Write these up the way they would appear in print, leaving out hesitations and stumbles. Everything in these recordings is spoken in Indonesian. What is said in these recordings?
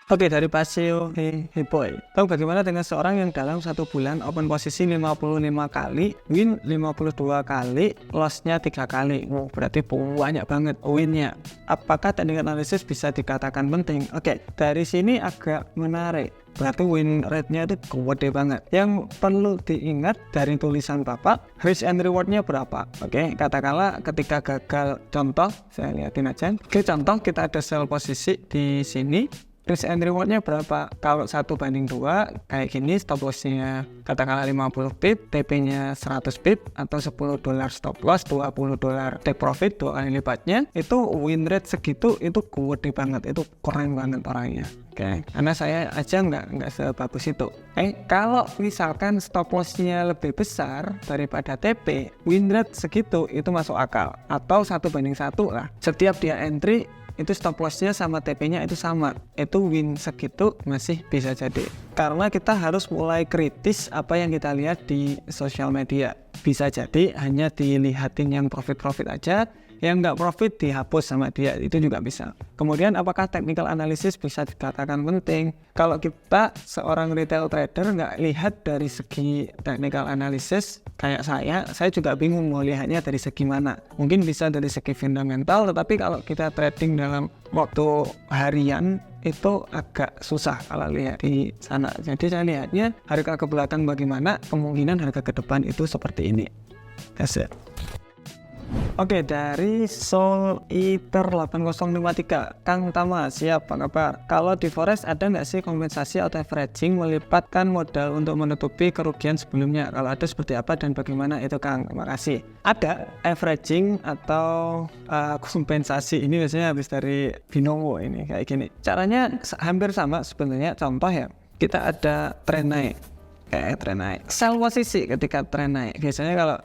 Oke, dari Paseo Heboy. Tahu bagaimana dengan seorang yang dalam 1 bulan open posisi 55 kali, win 52 kali, lossnya 3 kali. Berarti banyak banget winnya. Apakah teknik analisis bisa dikatakan penting? Oke, dari sini agak menarik. Berarti win rate-nya itu gede banget. Yang perlu diingat dari tulisan Bapak, risk and reward-nya berapa? Oke, katakanlah ketika gagal, contoh, saya lihatin aja. Oke, contoh kita ada sell posisi di sini. Risk and reward-nya berapa? Kalau 1:2 kayak gini, stop loss-nya katakanlah 50 pip, TP-nya 100 pip, atau $10 stop loss, $20 take profit, 2 kali lipatnya, itu win rate segitu, itu gede banget, itu keren banget orangnya. Oke, karena saya aja nggak sebagus itu. Kalau misalkan stop loss-nya lebih besar daripada TP, win rate segitu itu masuk akal, atau 1:1 lah. Setiap dia entry itu stop loss-nya sama TP-nya itu sama, itu win segitu masih bisa jadi. Karena kita harus mulai kritis apa yang kita lihat di sosial media. Bisa jadi hanya dilihatin yang profit-profit aja, yang nggak profit dihapus sama dia, itu juga bisa. Kemudian apakah technical analysis bisa dikatakan penting? Kalau kita seorang retail trader nggak lihat dari segi technical analysis, kayak saya juga bingung mau lihatnya dari segi mana. Mungkin bisa dari segi fundamental, tetapi kalau kita trading dalam waktu harian itu agak susah kalau lihat di sana. Jadi saya lihatnya harga ke belakang bagaimana, kemungkinan harga ke depan itu seperti ini. That's it. Oke, dari Soul Eater 8053, Kang Tama, siap, apa kabar? Kalau di Forex ada nggak sih kompensasi atau averaging melipatkan modal untuk menutupi kerugian sebelumnya? Kalau ada seperti apa dan bagaimana itu, Kang? Terima kasih. Ada averaging atau kompensasi, ini biasanya habis dari binomo ini, kayak gini. Caranya hampir sama sebenarnya, contoh ya, kita ada tren naik, kayak tren naik. Sell posisi ketika tren naik, biasanya kalau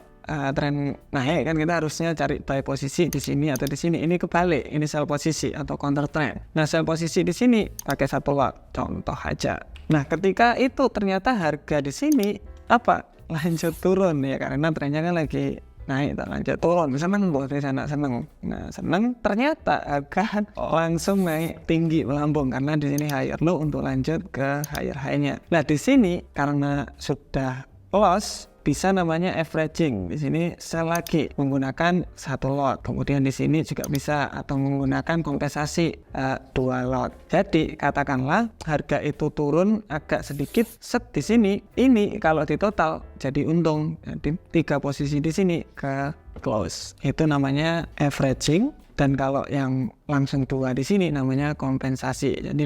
tren naik kan kita harusnya cari buy posisi di sini atau di sini. Ini kebalik, ini sell posisi atau counter trend. Nah, sell posisi di sini pakai 1 lot, contoh aja. Nah, ketika itu ternyata harga di sini lanjut turun ya, karena trennya kan lagi naik, lanjut turun, seneng bos di sana, seneng. Nah, seneng ternyata harga langsung naik tinggi, melambung karena di sini higher low untuk lanjut ke higher high-nya. Nah, di sini karena sudah loss, bisa namanya averaging. Di sini sell lagi menggunakan 1 lot. Kemudian di sini juga bisa atau menggunakan kompensasi 2 lot. Jadi katakanlah harga itu turun agak sedikit set di sini. Ini kalau di total jadi untung. Jadi 3 posisi di sini ke close. Itu namanya averaging. Dan kalau yang langsung 2 di sini namanya kompensasi. Jadi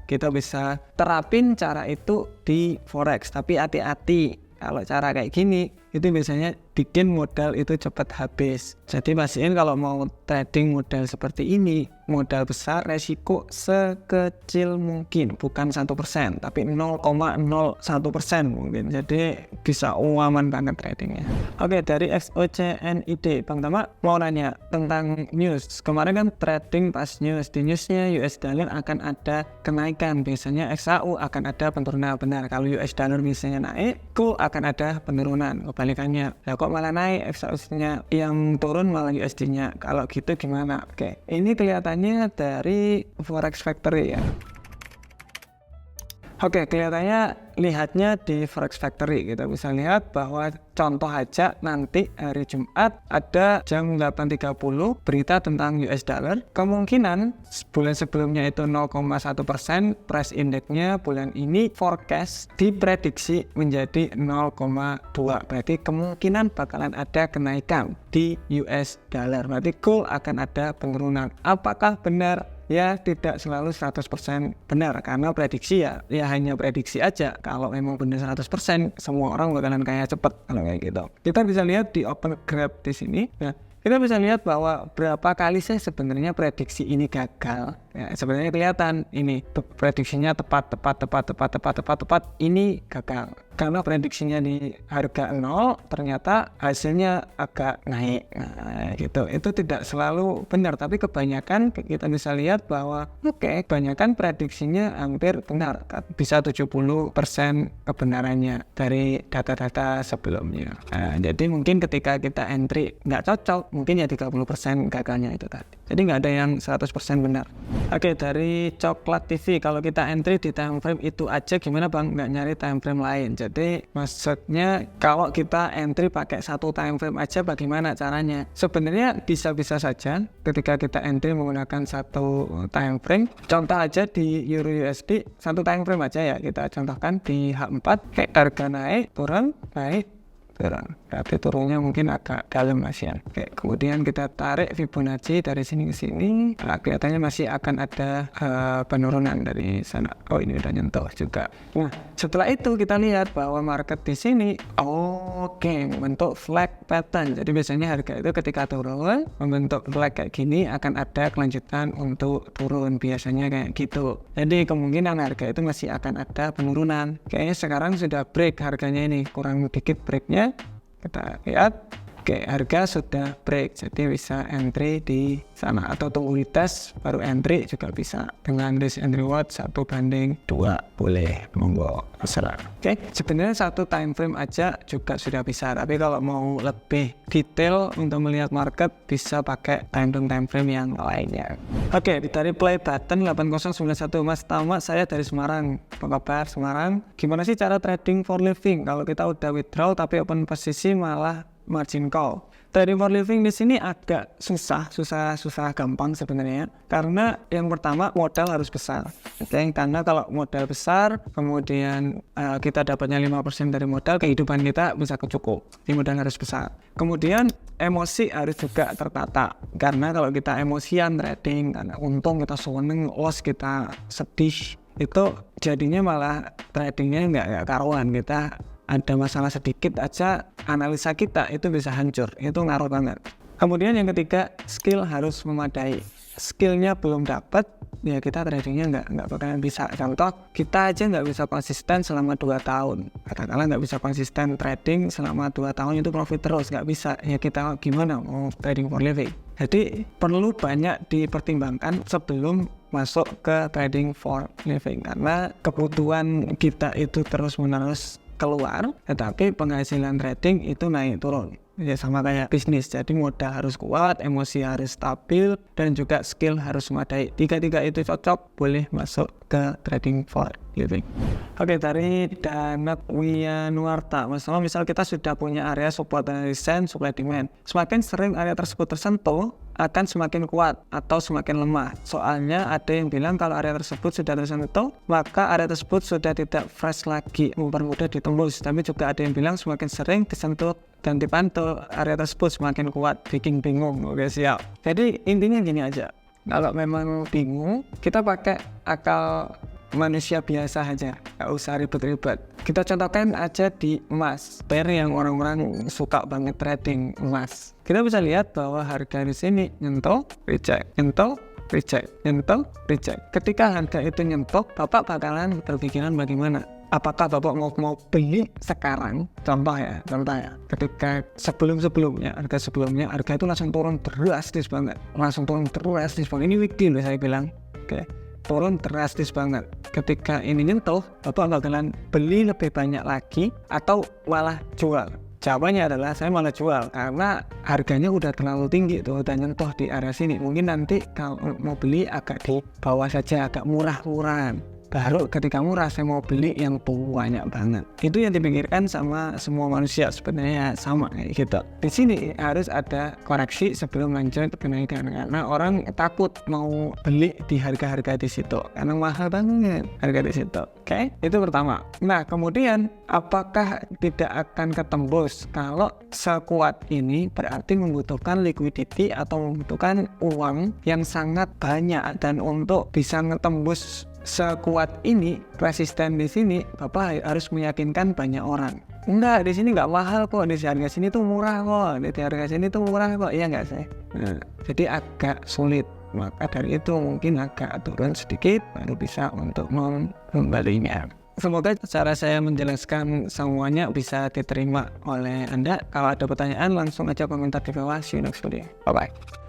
kita bisa terapin cara itu di Forex. Tapi hati-hati. Kalau cara kayak gini, itu biasanya bikin modal itu cepat habis. Jadi pastiin kalau mau trading modal seperti ini, modal besar, resiko sekecil mungkin, bukan 1%, tapi 0,01% mungkin. Jadi bisa aman banget tradingnya. Oke, dari XOCNID, Bang Tama mau nanya tentang news. Kemarin kan trading pas news, di newsnya US dollar akan ada kenaikan, biasanya XAU akan ada penurunan. Benar, kalau US dollar misalnya naik, gold akan ada penurunan. Kebalikannya, ya kok malah naik XAU-nya, yang turun malah USD-nya. Kalau gitu gimana? Oke, ini kelihatannya dari Forex Factory ya. Oke, kelihatannya lihatnya di Forex Factory. Kita bisa lihat bahwa contoh aja nanti hari Jumat ada jam 8.30 berita tentang US dollar. Kemungkinan bulan sebelumnya itu 0,1%, price index-nya bulan ini forecast diprediksi menjadi 0,2. Berarti kemungkinan bakalan ada kenaikan di US dollar. Berarti gold akan ada penurunan. Apakah benar? Ya, tidak selalu 100% benar, karena prediksi ya hanya prediksi aja. Kalau memang benar 100%, semua orang bakalan kaya cepet kalau kayak gitu. Kita bisa lihat di open graph di sini. Ya, kita bisa lihat bahwa berapa kali sih sebenarnya prediksi ini gagal. Ya, sebenarnya kelihatan ini prediksinya tepat. Ini gagal. karena prediksinya di harga 0 ternyata hasilnya agak naik. Nah, gitu. Itu tidak selalu benar, tapi kebanyakan kita bisa lihat bahwa kebanyakan prediksinya hampir benar, bisa 70% kebenarannya dari data-data sebelumnya. Nah, jadi mungkin ketika kita entry nggak cocok, mungkin ya 30% gagalnya itu tadi. Jadi nggak ada yang 100% benar. Oke, dari Coklat TV, kalau kita entry di time frame itu aja gimana Bang? Nggak nyari time frame lain. Jadi maksudnya kalau kita entry pakai satu time frame aja bagaimana caranya? Sebenarnya bisa-bisa saja ketika kita entry menggunakan satu time frame. Contoh aja di Euro USD, satu time frame aja ya. Kita contohkan di H4, harga naik, turun, naik, turun. Tapi turunnya mungkin agak dalam masih ya. Kemudian kita tarik Fibonacci dari sini ke sini. Nah, kelihatannya masih akan ada penurunan dari sana. Oh, ini udah nyentuh juga. Nah, setelah itu kita lihat bahwa market di sini membentuk flag pattern. Jadi biasanya harga itu ketika turun membentuk flag kayak gini akan ada kelanjutan untuk turun, biasanya kayak gitu. Jadi kemungkinan harga itu masih akan ada penurunan. Kayaknya sekarang sudah break harganya ini, kurang dikit breaknya. Kita lihat, harga sudah break, jadi bisa entry di sana atau tunggu di tes baru entry juga bisa dengan risk and reward 1:2, boleh, monggo terserah. Sebenarnya satu time frame aja juga sudah bisa, tapi kalau mau lebih detail untuk melihat market bisa pakai time frame yang lainnya. Dari play button 8091, Mas Tama, saya dari Semarang. Apa kabar Semarang? Gimana sih cara trading for living kalau kita udah withdraw tapi open posisi malah margin call? Trading for living di sini agak susah gampang sebenarnya, karena yang pertama modal harus besar. Karena kalau modal besar kemudian kita dapatnya 5% dari modal, kehidupan kita bisa kecukup. Jadi modal harus besar. Kemudian emosi harus juga tertata, karena kalau kita emosian trading, karena untung kita seneng, loss kita sedih, itu jadinya malah tradingnya nggak karuan. Kita ada masalah sedikit aja, analisa kita itu bisa hancur, itu ngaruh banget. Kemudian yang ketiga, skill harus memadai. Skillnya belum dapat, ya kita tradingnya nggak bakalan bisa. Contoh, kita aja nggak bisa konsisten selama 2 tahun. Katakanlah nggak bisa konsisten trading selama 2 tahun itu profit terus, nggak bisa. Ya kita gimana mau trading for living? Jadi perlu banyak dipertimbangkan sebelum masuk ke trading for living, karena kebutuhan kita itu terus-menerus keluar, tetapi penghasilan trading itu naik turun. Ya sama kayak bisnis, jadi modal harus kuat, emosi harus stabil, dan juga skill harus memadai. Tiga-tiga itu cocok, boleh masuk ke trading for living. Dari Danat Wiyanuarta, misal kita sudah punya area support dan resistance, supply demand. Semakin sering area tersebut tersentuh, akan semakin kuat atau semakin lemah. Soalnya ada yang bilang kalau area tersebut sudah tersentuh, maka area tersebut sudah tidak fresh lagi, mempermudah ditembus. Tapi juga ada yang bilang semakin sering disentuh dan dipantau, area tersebut semakin kuat, bikin bingung. Oke, siap. Jadi intinya gini aja, kalau memang bingung, kita pakai akal manusia biasa aja, nggak usah ribet-ribet. Kita contohkan aja di emas, pair yang orang-orang suka banget trading emas. Kita bisa lihat bahwa harga di sini nyentuh, reject, nyentuh, reject, nyentuh, reject. Ketika harga itu nyentuh, Bapak bakalan berpikiran bagaimana? Apakah Bapak mau beli sekarang? Contoh ya, ketika sebelumnya harga itu langsung turun drastis banget, ini weekly loh saya bilang, turun drastis banget. Ketika ini nyentuh, Bapak bakalan beli lebih banyak lagi atau malah jual? Jawabannya adalah saya malah jual, karena harganya udah terlalu tinggi tuh, udah nyentuh di area sini. Mungkin nanti kalau mau beli agak di bawah saja, agak murah-murahan. Baru ketika murah saya mau beli yang banyak banget. Itu yang dipikirkan sama semua manusia sebenarnya, sama kayak gitu. Di sini harus ada koreksi sebelum lanjut kenaikan, karena orang takut mau beli di harga-harga di situ karena mahal banget harga di situ. Itu pertama. Nah, kemudian apakah tidak akan ketembus? Kalau sekuat ini berarti membutuhkan liquidity atau membutuhkan uang yang sangat banyak, dan untuk bisa ngetembus sekuat ini, resisten di sini, Bapak harus meyakinkan banyak orang. Enggak, di sini nggak mahal kok, di harga sini tuh murah kok, di harga sini tuh murah kok, iya nggak sih? Jadi agak sulit. Maka dari itu mungkin agak turun sedikit baru bisa untuk membalinya. Semoga cara saya menjelaskan semuanya bisa diterima oleh Anda. Kalau ada pertanyaan langsung aja komentar di bawah. See you next video. Bye bye.